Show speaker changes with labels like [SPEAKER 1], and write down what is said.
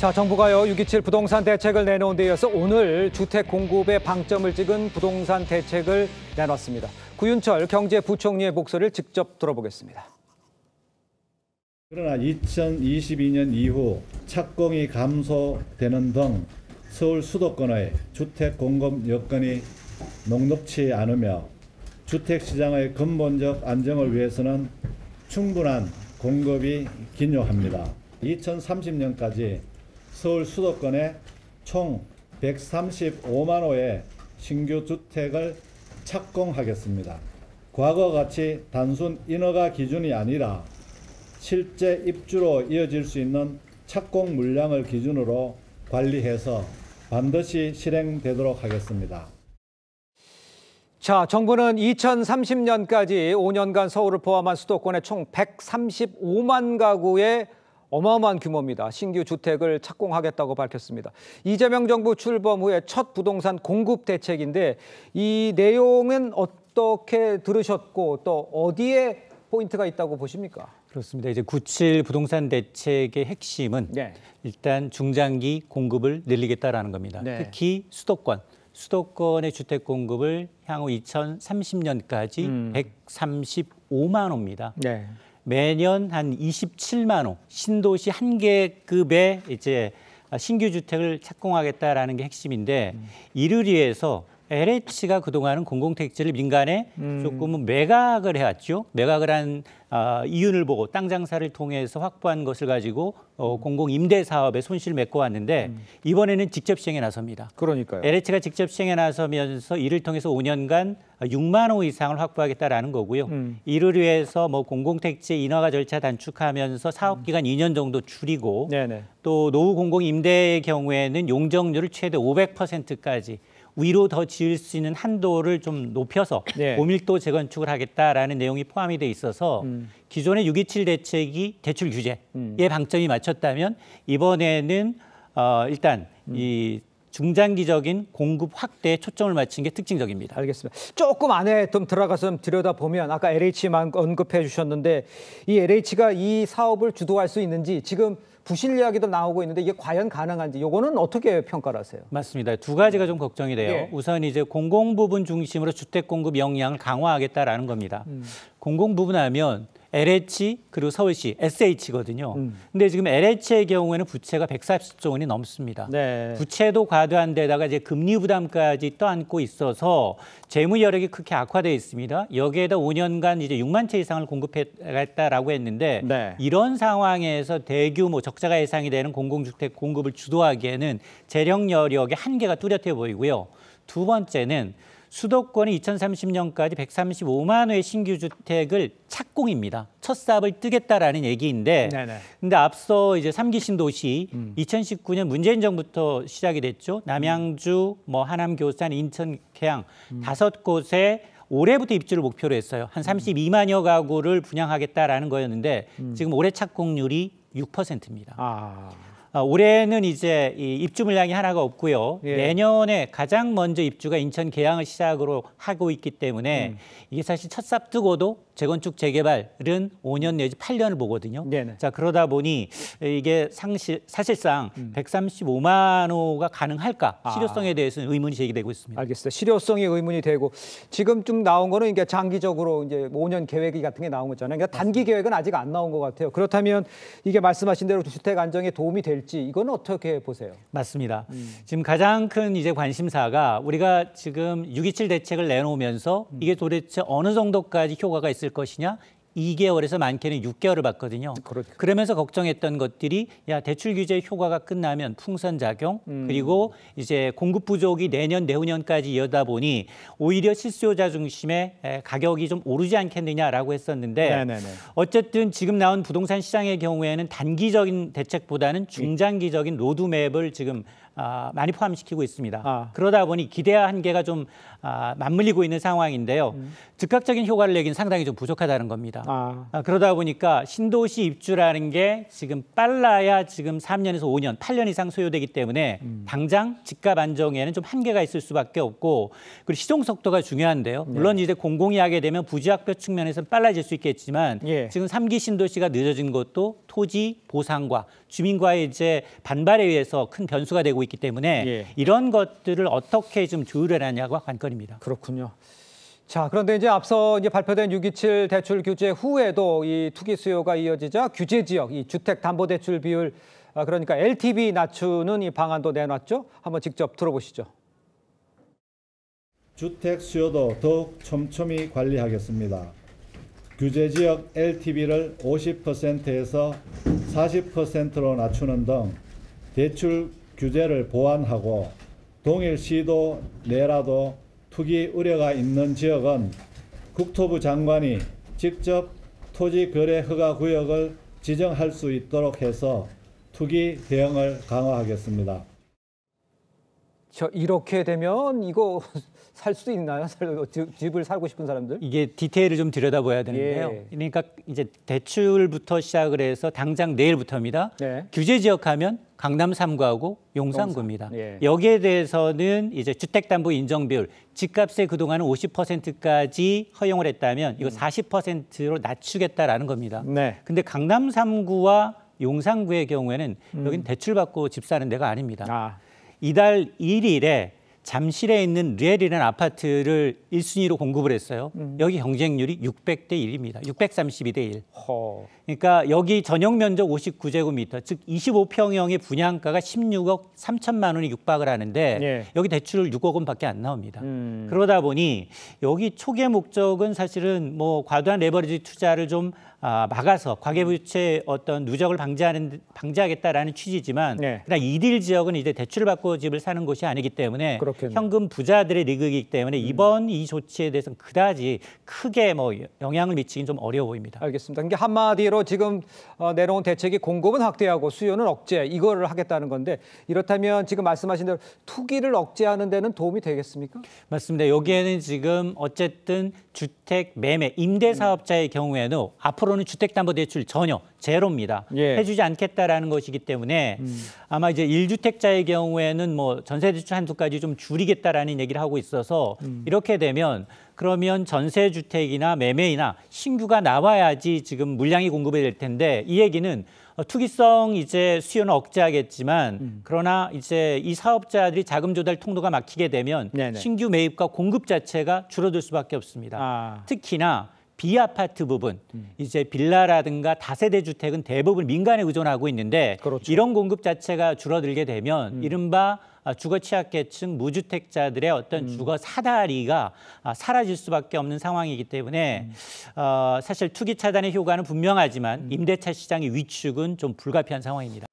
[SPEAKER 1] 자, 정부가요 6.27 부동산 대책을 내놓은 데 이어서 오늘 주택 공급에 방점을 찍은 부동산 대책을 내놨습니다. 구윤철 경제부총리의 목소리를 직접 들어보겠습니다.
[SPEAKER 2] 그러나 2022년 이후 착공이 감소되는 등 서울 수도권의 주택 공급 여건이 녹록치 않으며 주택시장의 근본적 안정을 위해서는 충분한 공급이 기요합니다. 2030년까지 서울 수도권에 총 135만 호의 신규 주택을 착공하겠습니다. 과거와 같이 단순 인허가 기준이 아니라 실제 입주로 이어질 수 있는 착공 물량을 기준으로 관리해서 반드시 실행되도록 하겠습니다.
[SPEAKER 1] 자, 정부는 2030년까지 5년간 서울을 포함한 수도권의 총 135만 가구의 어마어마한 규모입니다. 신규 주택을 착공하겠다고 밝혔습니다. 이재명 정부 출범 후에 첫 부동산 공급 대책인데 이 내용은 어떻게 들으셨고 또 어디에 포인트가 있다고 보십니까?
[SPEAKER 3] 그렇습니다. 이제 9.7 부동산 대책의 핵심은 일단 중장기 공급을 늘리겠다라는 겁니다. 특히 수도권의 주택 공급을 향후 2030년까지 135만 호입니다. 매년 한 27만 호, 신도시 한 개급의 이제 신규 주택을 착공하겠다라는 게 핵심인데 이를 위해서 LH가 그동안은 공공택지를 민간에 조금은 매각을 해왔죠. 매각을 한 이윤을 보고 땅 장사를 통해서 확보한 것을 가지고 공공임대 사업에 손실을 메꿔왔는데 이번에는 직접 시행에 나섭니다.
[SPEAKER 1] 그러니까요.
[SPEAKER 3] LH가 직접 시행에 나서면서 이를 통해서 5년간 6만 호 이상을 확보하겠다라는 거고요. 이를 위해서 뭐 공공택지 인허가 절차 단축하면서 사업기간 2년 정도 줄이고 또 노후 공공임대의 경우에는 용적률을 최대 500%까지 위로 더 지을 수 있는 한도를 좀 높여서 고밀도 재건축을 하겠다라는 내용이 포함이 돼 있어서 기존의 6.27 대책이 대출 규제에 방점이 맞췄다면 이번에는 일단 이 중장기적인 공급 확대에 초점을 맞춘 게 특징적입니다.
[SPEAKER 1] 알겠습니다. 조금 안에 좀 들어가서 좀 들여다보면 아까 LH만 언급해 주셨는데 이 LH가 이 사업을 주도할 수 있는지 지금 부실 이야기도 나오고 있는데 이게 과연 가능한지 이거는 어떻게 평가를 하세요?
[SPEAKER 3] 맞습니다. 두 가지가 좀 걱정이 돼요. 우선 이제 공공 부분 중심으로 주택 공급 역량을 강화하겠다라는 겁니다. 공공 부분 하면 LH 그리고 서울시 SH거든요. 근데 지금 LH의 경우에는 부채가 140조 원이 넘습니다. 부채도 과도한 데다가 이제 금리 부담까지 떠안고 있어서 재무 여력이 크게 악화되어 있습니다. 여기에다 5년간 이제 6만 채 이상을 공급하겠다라고 했는데 이런 상황에서 대규모 적자가 예상이 되는 공공주택 공급을 주도하기에는 재정 여력의 한계가 뚜렷해 보이고요. 두 번째는 수도권이 2030년까지 135만 호의 신규 주택을 착공입니다. 첫 삽을 뜨겠다라는 얘기인데, 근데 앞서 이제 3기 신도시 2019년 문재인 정부부터 시작이 됐죠. 남양주, 뭐 하남, 교산, 인천, 계양 5곳에 올해부터 입주를 목표로 했어요. 한 32만여 가구를 분양하겠다라는 거였는데 지금 올해 착공률이 6%입니다. 올해는 이제 이 입주 물량이 하나가 없고요. 내년에 가장 먼저 입주가 인천 계양을 시작으로 하고 있기 때문에 이게 사실 첫 삽 뜨고도 재건축 재개발은 5년 내지 8년을 보거든요. 자, 그러다 보니 이게 사실상 135만 호가 가능할까? 실효성에 대해서는 의문이 제기되고 있습니다.
[SPEAKER 1] 알겠습니다. 실효성이 의문이 되고 지금 좀 나온 거는 이게 장기적으로 이제 5년 계획이 같은 게 나온 거잖아요. 그러니까 단기 계획은 아직 안 나온 것 같아요. 그렇다면 이게 말씀하신 대로 주택 안정에 도움이 될지 이건 어떻게 보세요?
[SPEAKER 3] 맞습니다. 지금 가장 큰 이제 관심사가 우리가 지금 6.27 대책을 내놓으면서 이게 도대체 어느 정도까지 효과가 있을 것이냐? 2개월에서 많게는 6개월을 봤거든요. 그러면서 걱정했던 것들이 야 대출 규제 효과가 끝나면 풍선 작용 그리고 이제 공급 부족이 내년 내후년까지 이어다 보니 오히려 실수요자 중심의 가격이 좀 오르지 않겠느냐라고 했었는데 어쨌든 지금 나온 부동산 시장의 경우에는 단기적인 대책보다는 중장기적인 로드맵을 지금 많이 포함시키고 있습니다. 그러다 보니 기대와 한계가 좀 맞물리고 있는 상황인데요. 즉각적인 효과를 내긴 상당히 좀 부족하다는 겁니다. 그러다 보니까 신도시 입주라는 게 지금 빨라야 지금 3년에서 5년, 8년 이상 소요되기 때문에 당장 집값 안정에는 좀 한계가 있을 수밖에 없고 그리고 시종 속도가 중요한데요. 물론 이제 공공이 하게 되면 부지확보 측면에서는 빨라질 수 있겠지만 지금 3기 신도시가 늦어진 것도 토지 보상과 주민과의 이제 반발에 의해서 큰 변수가 되고 있기 때문에
[SPEAKER 1] 예.
[SPEAKER 3] 이런 것들을 어떻게 좀 조율을 하냐가 관건입니다.
[SPEAKER 1] 그렇군요. 자, 그런데 이제 앞서 이제 발표된 6.27 대출 규제 후에도 이 투기 수요가 이어지자 규제 지역 이 주택 담보 대출 비율 그러니까 LTV 낮추는 이 방안도 내놨죠. 한번 직접 들어보시죠.
[SPEAKER 2] 주택 수요도 더욱 촘촘히 관리하겠습니다. 규제 지역 LTV를 50%에서 40%로 낮추는 등 대출 규제를 보완하고 동일 시도 내라도 투기 우려가 있는 지역은 국토부 장관이 직접 토지 거래 허가 구역을 지정할 수 있도록 해서 투기 대응을 강화하겠습니다.
[SPEAKER 1] 이렇게 되면 이거 살 수 있나요? 집을 살고 싶은 사람들?
[SPEAKER 3] 이게 디테일을 좀 들여다봐야 되는데요.
[SPEAKER 1] 예.
[SPEAKER 3] 그러니까 이제 대출부터 시작을 해서 당장 내일부터입니다.
[SPEAKER 1] 네.
[SPEAKER 3] 규제 지역하면 강남 3구하고 용산구입니다.
[SPEAKER 1] 예.
[SPEAKER 3] 여기에 대해서는 이제 주택담보 인정 비율, 집값의 그동안은 50%까지 허용을 했다면 이거 40%로 낮추겠다라는 겁니다.
[SPEAKER 1] 네.
[SPEAKER 3] 근데 강남 3구와 용산구의 경우에는 여긴 대출받고 집 사는 데가 아닙니다.
[SPEAKER 1] 아.
[SPEAKER 3] 이달 1일에 잠실에 있는 리엘이라는 아파트를 1순위로 공급을 했어요. 여기 경쟁률이 600대 1입니다. 632대 1. 그러니까 여기 전용 면적 59제곱미터, 즉 25평형의 분양가가 16억 3천만 원이 육박을 하는데
[SPEAKER 1] 예.
[SPEAKER 3] 여기 대출 6억 원밖에 안 나옵니다. 그러다 보니 여기 초기의 목적은 사실은 뭐 과도한 레버리지 투자를 좀 막아서 과계부채 어떤 누적을 방지하겠다라는 취지지만
[SPEAKER 1] 네.
[SPEAKER 3] 그러나 이딜 지역은 이제 대출을 받고 집을 사는 곳이 아니기 때문에
[SPEAKER 1] 그렇겠네요.
[SPEAKER 3] 현금 부자들의 리그이기 때문에 이번 이 조치에 대해서는 그다지 크게 뭐 영향을 미치긴 좀 어려워 보입니다.
[SPEAKER 1] 알겠습니다. 그러니까 한마디로 지금 내놓은 대책이 공급은 확대하고 수요는 억제 이거를 하겠다는 건데 이렇다면 지금 말씀하신 대로 투기를 억제하는 데는 도움이 되겠습니까?
[SPEAKER 3] 맞습니다. 여기에는 지금 어쨌든 주택 매매 임대 사업자의 경우에는 앞으로는 주택담보대출 전혀 제로입니다.
[SPEAKER 1] 예.
[SPEAKER 3] 해주지 않겠다라는 것이기 때문에 아마 이제 1주택자의 경우에는 뭐 전세대출 한도까지 좀 줄이겠다라는 얘기를 하고 있어서 이렇게 되면 그러면 전세주택이나 매매이나 신규가 나와야지 지금 물량이 공급이 될 텐데 이 얘기는 투기성 이제 수요는 억제하겠지만 그러나 이제 이 사업자들이 자금 조달 통로가 막히게 되면
[SPEAKER 1] 네네.
[SPEAKER 3] 신규 매입과 공급 자체가 줄어들 수밖에 없습니다. 특히나 비아파트 부분, 이제 빌라라든가 다세대 주택은 대부분 민간에 의존하고 있는데
[SPEAKER 1] 그렇죠.
[SPEAKER 3] 이런 공급 자체가 줄어들게 되면 이른바 주거 취약계층 무주택자들의 어떤 주거 사다리가 사라질 수밖에 없는 상황이기 때문에 사실 투기 차단의 효과는 분명하지만 임대차 시장의 위축은 좀 불가피한 상황입니다.